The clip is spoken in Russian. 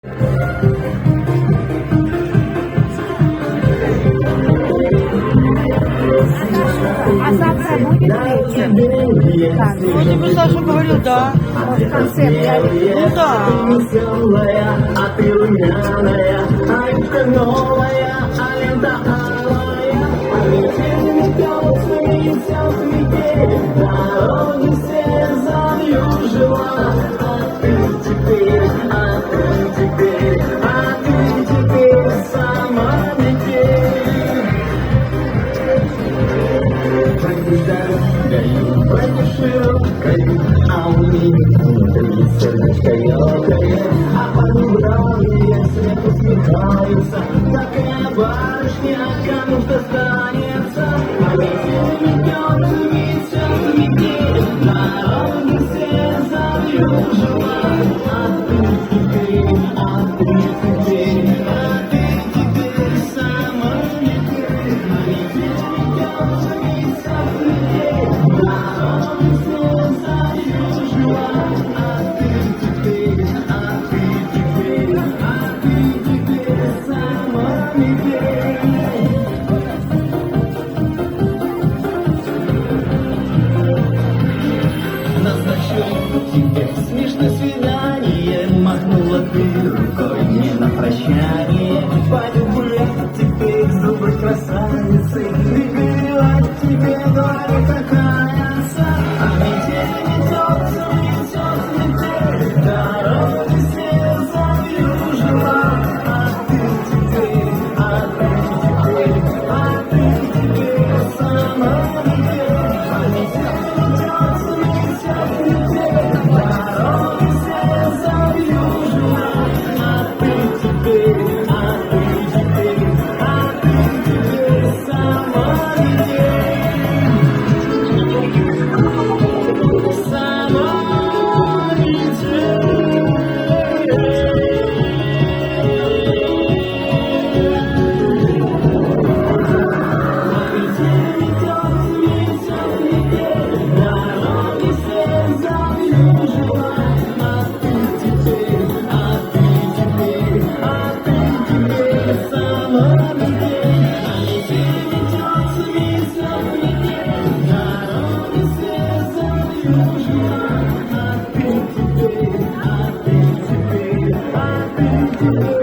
А завтра будет вечер? Так, Вроде бы Саша говорил, да. может, концерт я Ну да. Веселая, а ты румяная, а юбка новая, а лента алая. А метель метёт, метёт метель, дороги все завьюжила. А ты теперь сама метель. Пойдешь дорогою, пойдешь широкою, а у меня внутри сердечко ёкает, а парни бравые свет усмехаются. Такая барышня кому достанется, а метель метёт, метёт метель, дороги все завьюжила. А ты теперь сама метель, а метель метёт, метёт метель, дороги все завьюжила. А ты теперь сама метель. Назначу тебе смешное свидание, махнула ты рукой мне на прощание. Пойду гулять теперь с доброй красавицей, прибивать тебе говорю какая-то. А метель метёт, метель, дороги все завьюжила. А ты теперь сама метель, а метель метёт, метель, дороги все завьюжила. А ты теперь сама метель, сама метель. Thank you.